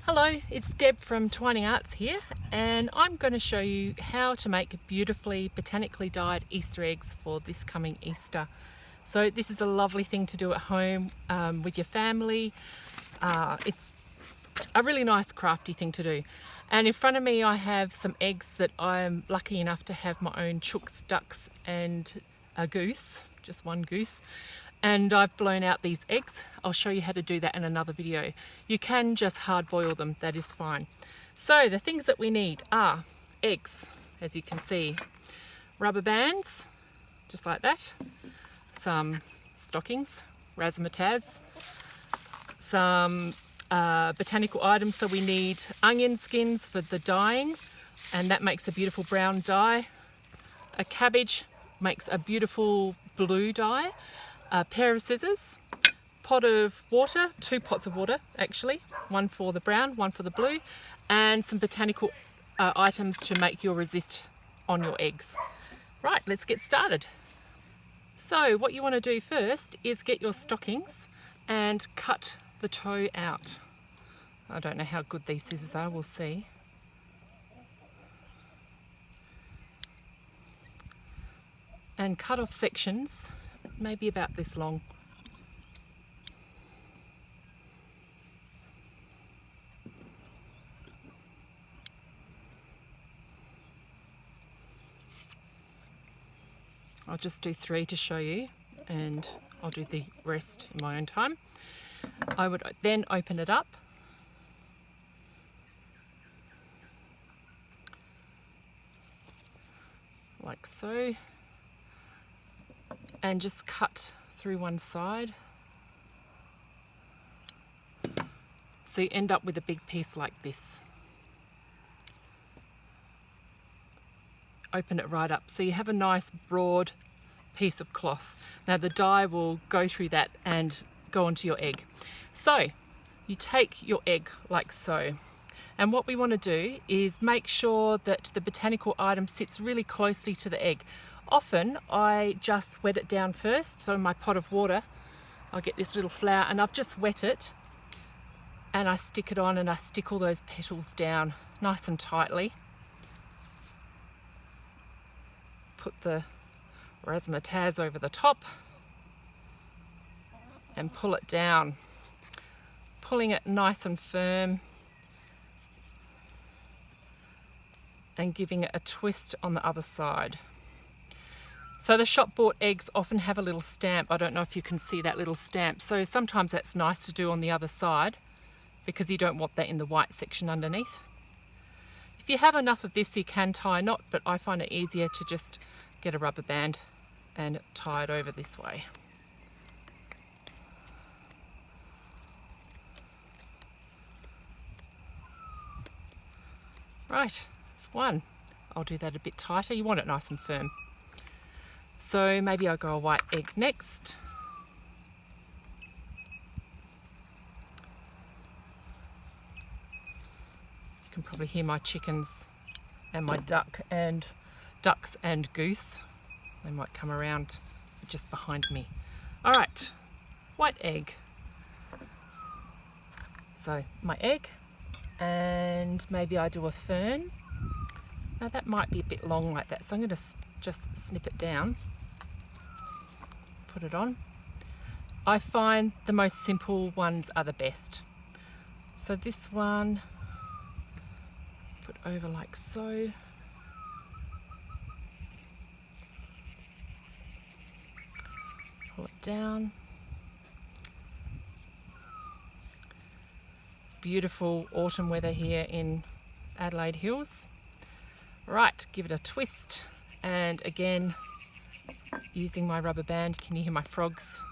Hello, it's Deb from Twining Arts here, and I'm going to show you how to make beautifully botanically dyed Easter eggs for this coming Easter. So this is a lovely thing to do at home with your family. It's a really nice crafty thing to do. And in front of me I have some eggs that I'm lucky enough to have my own chooks, ducks and a goose, just one goose. And I've blown out these eggs. I'll show you how to do that in another video. You can just hard boil them, that is fine. So the things that we need are eggs, as you can see, rubber bands, just like that, some stockings, razzmatazz, some botanical items. So we need onion skins for the dyeing, and that makes a beautiful brown dye. A cabbage makes a beautiful blue dye. A pair of scissors, pot of water, 2 pots of water actually, one for the brown, one for the blue, and some botanical items to make your resist on your eggs. Right, let's get started. So what you want to do first is get your stockings and cut the toe out. I don't know how good these scissors are, we'll see. And cut off sections maybe about this long. I'll just do 3 to show you, and I'll do the rest in my own time. I would then open it up, like so, and just cut through one side. So you end up with a big piece like this. Open it right up so you have a nice broad piece of cloth. Now the dye will go through that and go onto your egg. So you take your egg like so, and what we want to do is make sure that the botanical item sits really closely to the egg. Often I just wet it down first, so in my pot of water I'll get this little flower and I've just wet it and I stick it on, and I stick all those petals down nice and tightly. Put the razzmatazz over the top and pull it down, pulling it nice and firm and giving it a twist on the other side. So the shop bought eggs often have a little stamp. I don't know if you can see that little stamp. So sometimes that's nice to do on the other side because you don't want that in the white section underneath. If you have enough of this, you can tie a knot, but I find it easier to just get a rubber band and tie it over this way. Right, that's one. I'll do that a bit tighter. You want it nice and firm. So maybe I'll go a white egg next. You can probably hear my chickens and my ducks and goose. They might come around just behind me. All right, white egg. So my egg, and maybe I do a fern. Now that might be a bit long like that, so I'm going to just snip it down, put it on. I find the most simple ones are the best. So this one, put over like so. Pull it down. It's beautiful autumn weather here in Adelaide Hills. Right, give it a twist, and again using my rubber band. Can you hear my frogs?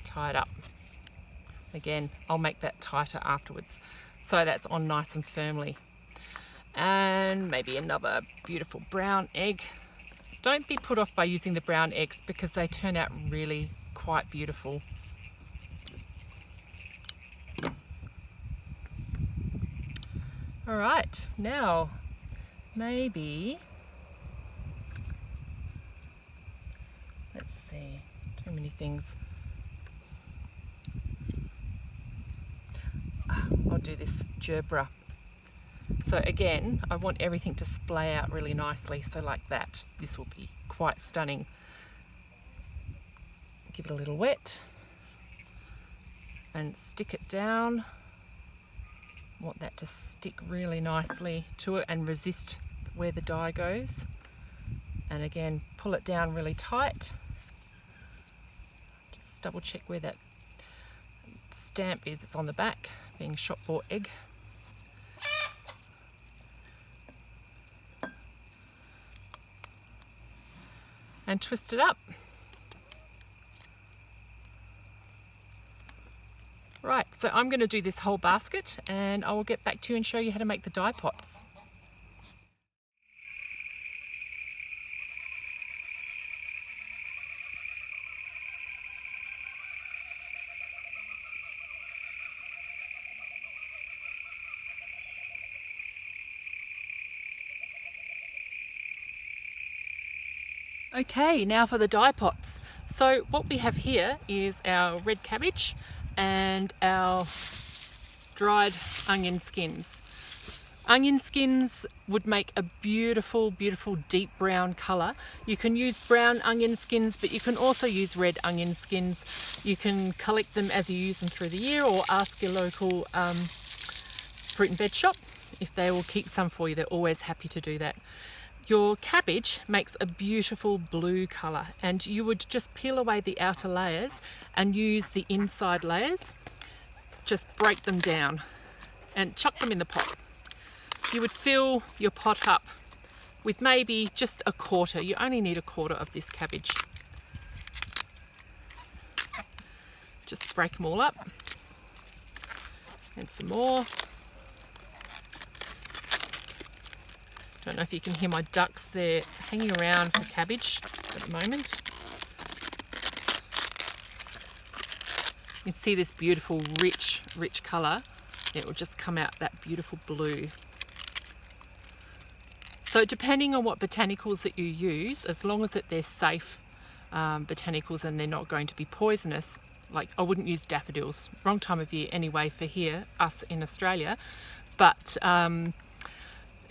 Tie it up. Again, I'll make that tighter afterwards, so that's on nice and firmly. And maybe another beautiful brown egg. Don't be put off by using the brown eggs because they turn out really quite beautiful. All right, now maybe, let's see, too many things. I'll do this gerbera. So again, I want everything to splay out really nicely, so like that. This will be quite stunning. Give it a little wet and stick it down. Want that to stick really nicely to it and resist where the dye goes. And again, pull it down really tight. Just double check where that stamp is. It's on the back, being shop bought egg. And twist it up. Right, so I'm going to do this whole basket and I will get back to you and show you how to make the dye pots. Okay, now for the dye pots. So what we have here is our red cabbage and our dried onion skins. Onion skins would make a beautiful, beautiful deep brown colour. You can use brown onion skins, but you can also use red onion skins. You can collect them as you use them through the year, or ask your local fruit and veg shop if they will keep some for you. They're always happy to do that. Your cabbage makes a beautiful blue colour, and you would just peel away the outer layers and use the inside layers. Just break them down and chuck them in the pot. You would fill your pot up with maybe just a quarter. You only need a quarter of this cabbage. Just break them all up. And some more. Don't know if you can hear my ducks, they're hanging around for cabbage at the moment. You can see this beautiful rich colour. It will just come out that beautiful blue. So depending on what botanicals that you use, as long as that they're safe botanicals and they're not going to be poisonous, like I wouldn't use daffodils, wrong time of year anyway for here, us in Australia, but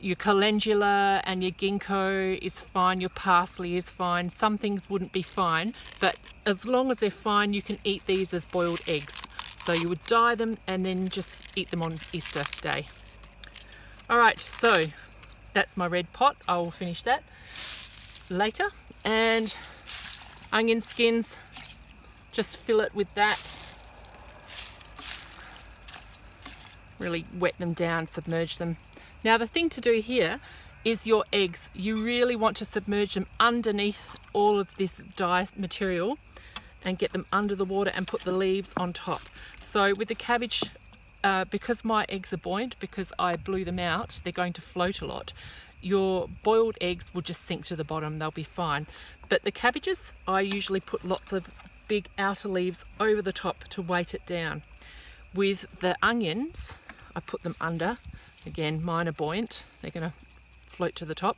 your calendula and your ginkgo is fine, your parsley is fine. Some things wouldn't be fine, but as long as they're fine, you can eat these as boiled eggs. So you would dye them and then just eat them on Easter Day. All right, so that's my red pot. I will finish that later. And onion skins, just fill it with that. Really wet them down, submerge them. Now the thing to do here is your eggs. You really want to submerge them underneath all of this dye material and get them under the water and put the leaves on top. So with the cabbage, because my eggs are buoyant, because I blew them out, they're going to float a lot. Your boiled eggs will just sink to the bottom, they'll be fine. But the cabbages, I usually put lots of big outer leaves over the top to weight it down. With the onions, I put them under. Again, mine are buoyant, they're going to float to the top.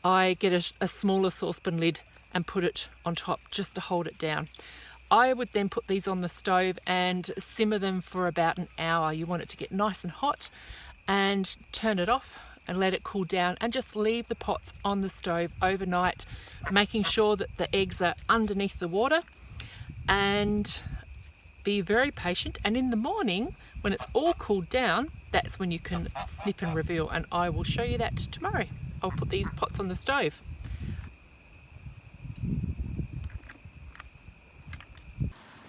I get a smaller saucepan lid and put it on top just to hold it down. I would then put these on the stove and simmer them for about an hour. You want it to get nice and hot, and turn it off and let it cool down, and just leave the pots on the stove overnight, making sure that the eggs are underneath the water, and be very patient. And in the morning, when it's all cooled down, that's when you can snip and reveal, and I will show you that tomorrow. I'll put these pots on the stove.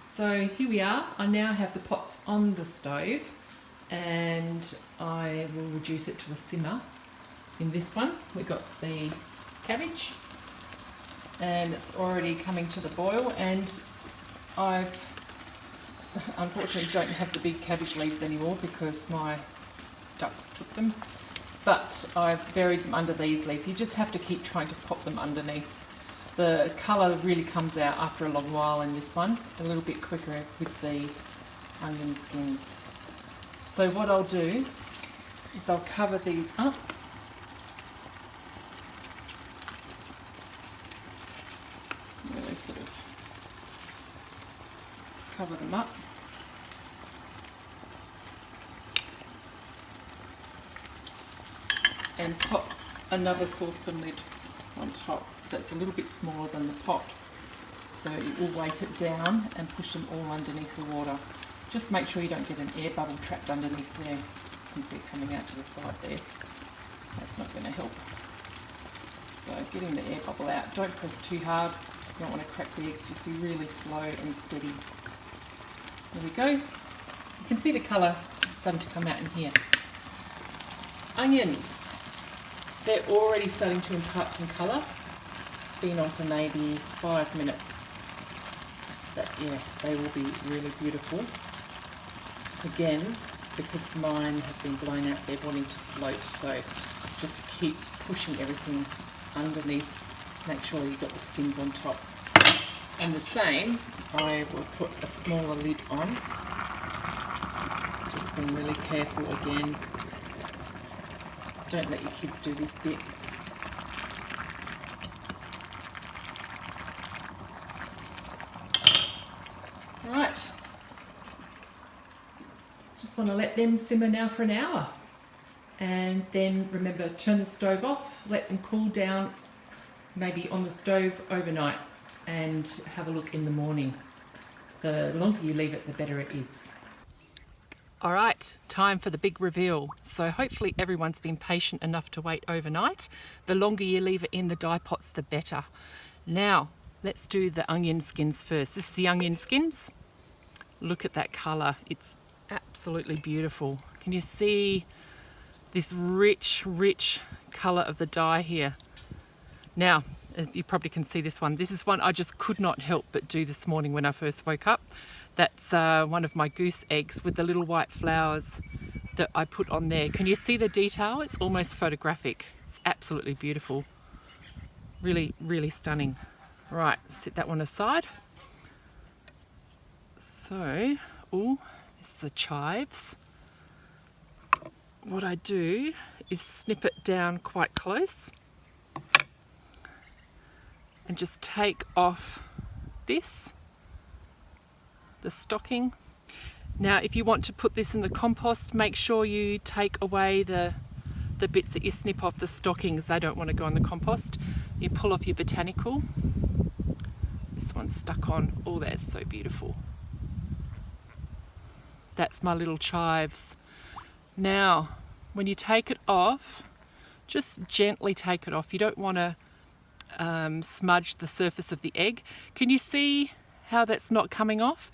So here we are. I now have the pots on the stove, and I will reduce it to a simmer. In this one, we've got the cabbage, and it's already coming to the boil, and I've unfortunately don't have the big cabbage leaves anymore because my ducks took them, but I've buried them under these leaves. You just have to keep trying to pop them underneath. The colour really comes out after a long while in this one, a little bit quicker with the onion skins. So what I'll do is I'll cover these up. Really sort of cover them up. and pop another saucepan lid on top that's a little bit smaller than the pot. So it will weight it down and push them all underneath the water. Just make sure you don't get an air bubble trapped underneath there. You can see it coming out to the side there. That's not going to help. So getting the air bubble out. Don't press too hard. You don't want to crack the eggs. Just be really slow and steady. There we go. You can see the colour starting to come out in here. Onions. They're already starting to impart some colour. It's been on for maybe 5 minutes. But yeah, they will be really beautiful. Again, because mine have been blown out, they're wanting to float, so just keep pushing everything underneath. Make sure you've got the skins on top. And the same, I will put a smaller lid on. Just being really careful again. Don't let your kids do this bit. Right. Just want to let them simmer now for an hour. And then remember, turn the stove off, let them cool down, maybe on the stove overnight, and have a look in the morning. The longer you leave it, the better it is. All right, time for the big reveal. So hopefully everyone's been patient enough to wait overnight. The longer you leave it in the dye pots, the better. Now, let's do the onion skins first. This is the onion skins. Look at that colour. It's absolutely beautiful. Can you see this rich, rich colour of the dye here? Now, you probably can see this one. This is one I just could not help but do this morning when I first woke up. That's one of my goose eggs with the little white flowers that I put on there. Can you see the detail? It's almost photographic. It's absolutely beautiful. Really, really stunning. Right, set that one aside. So, oh, this is the chives. What I do is snip it down quite close and just take off this, the stocking. Now, if you want to put this in the compost, make sure you take away the bits that you snip off the stockings. They don't want to go in the compost. You pull off your botanical. This one's stuck on. Oh, that's so beautiful. That's my little chives. Now, when you take it off, just gently take it off. You don't want to smudge the surface of the egg. Can you see how that's not coming off?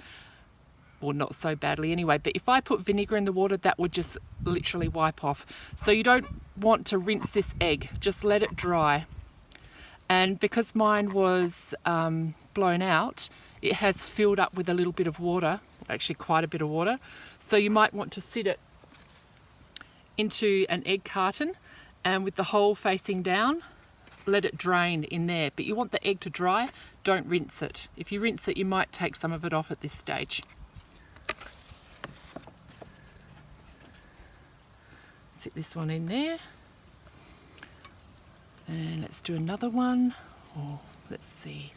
Well, not so badly anyway, but if I put vinegar in the water, that would just literally wipe off. So you don't want to rinse this egg, just let it dry. And because mine was blown out, it has filled up with a little bit of water, actually quite a bit of water. So you might want to sit it into an egg carton and with the hole facing down, let it drain in there. But you want the egg to dry, don't rinse it. If you rinse it, you might take some of it off at this stage. Sit this one in there. And let's do another one. Oh, let's see.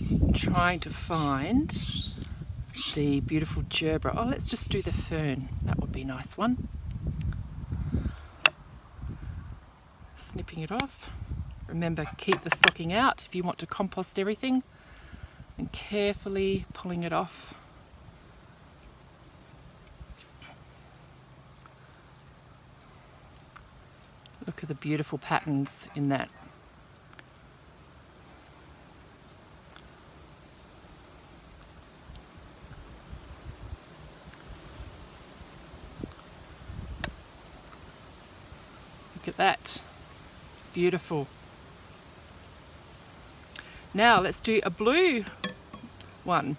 I'm trying to find the beautiful gerbera. Oh, let's just do the fern. That would be a nice one. Snipping it off. Remember, keep the stocking out if you want to compost everything. And carefully pulling it off. Look at the beautiful patterns in that. Look at that. Beautiful. Now let's do a blue one.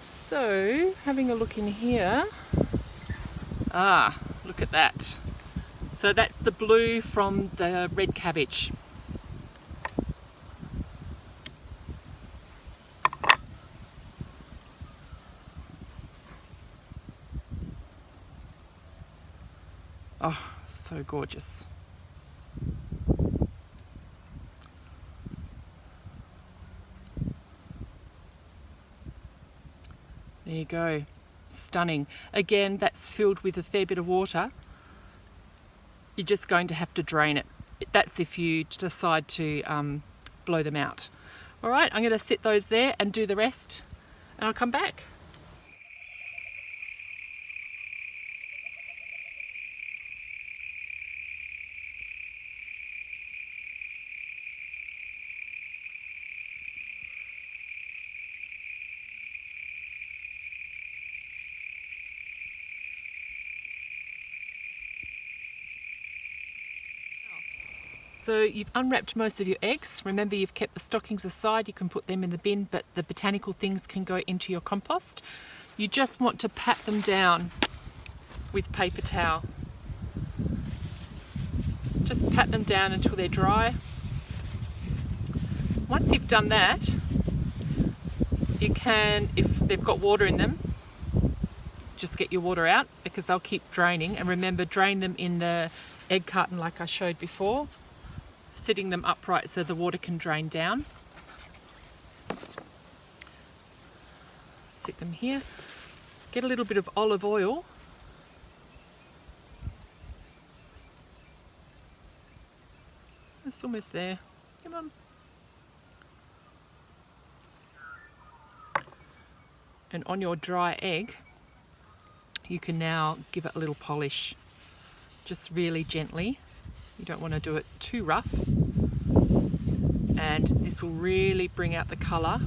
So, having a look in here. Ah, look at that. So that's the blue from the red cabbage. Oh, so gorgeous. There you go. Stunning. Again, that's filled with a fair bit of water. You're just going to have to drain it. That's if you decide to blow them out. All right, I'm going to sit those there and do the rest, and I'll come back. So you've unwrapped most of your eggs. Remember, you've kept the stockings aside. You can put them in the bin, but the botanical things can go into your compost. You just want to pat them down with paper towel. Just pat them down until they're dry. Once you've done that, you can, if they've got water in them, just get your water out because they'll keep draining. And remember, drain them in the egg carton like I showed before, sitting them upright so the water can drain down. Sit them here. Get a little bit of olive oil. It's almost there. Come on. And on your dry egg, you can now give it a little polish, just really gently. You don't want to do it too rough. And this will really bring out the colour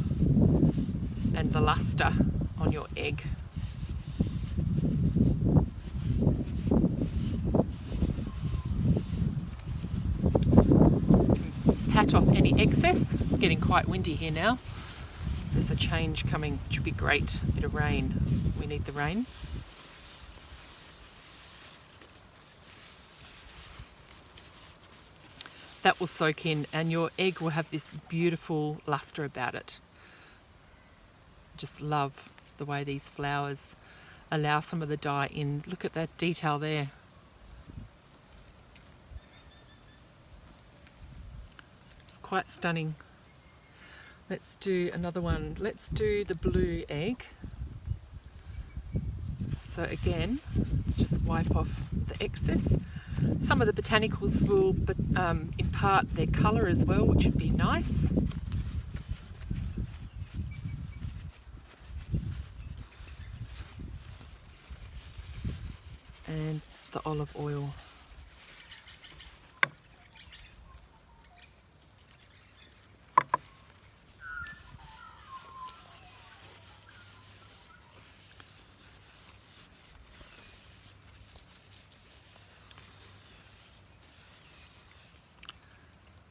and the luster on your egg. Pat off any excess. It's getting quite windy here now. There's a change coming, which would be great. A bit of rain. We need the rain. That will soak in and your egg will have this beautiful luster about it. Just love the way these flowers allow some of the dye in. Look at that detail there. It's quite stunning. Let's do another one. Let's do the blue egg. So again, let's just wipe off the excess. Some of the botanicals will impart their colour as well, which would be nice. And the olive oil.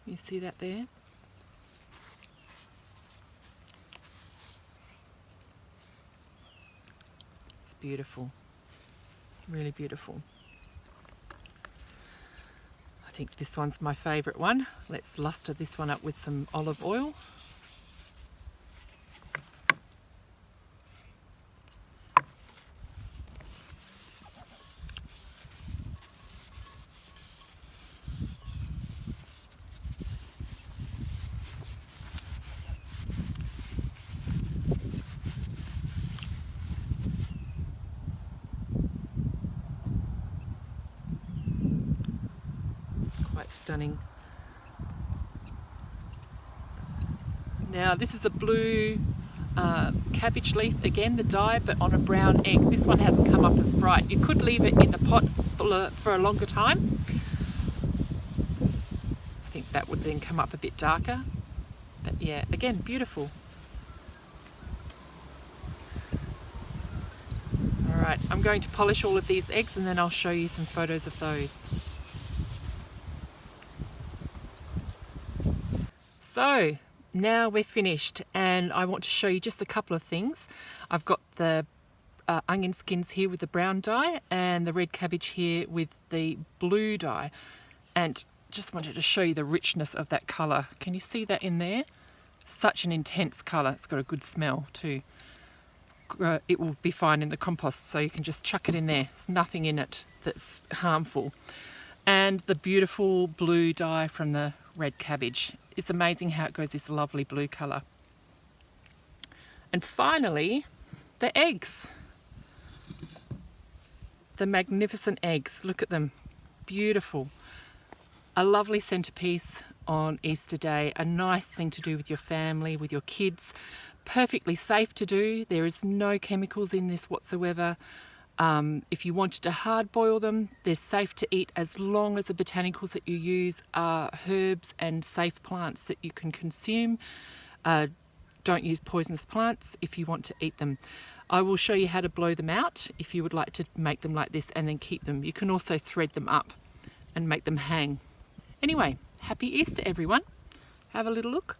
You see that there? It's beautiful, really beautiful. I think this one's my favourite one. Let's luster this one up with some olive oil. Quite stunning. Now this is a blue cabbage leaf, again the dye, but on a brown egg. This one hasn't come up as bright. You could leave it in the pot for a longer time. I think that would then come up a bit darker. But yeah, again, beautiful. Alright, I'm going to polish all of these eggs and then I'll show you some photos of those. So now we're finished and I want to show you just a couple of things. I've got the onion skins here with the brown dye and the red cabbage here with the blue dye, and just wanted to show you the richness of that colour. Can you see that in there? Such an intense colour. It's got a good smell too. It will be fine in the compost, so you can just chuck it in there. There's nothing in it that's harmful. And the beautiful blue dye from the red cabbage. It's amazing how it goes this lovely blue colour. And finally, the eggs. The magnificent eggs, look at them, beautiful. A lovely centerpiece on Easter Day, a nice thing to do with your family, with your kids. Perfectly safe to do. There is no chemicals in this whatsoever. If you wanted to hard boil them, they're safe to eat as long as the botanicals that you use are herbs and safe plants that you can consume. Don't use poisonous plants if you want to eat them. I will show you how to blow them out if you would like to make them like this and then keep them. You can also thread them up and make them hang. Anyway, happy Easter everyone. Have a little look.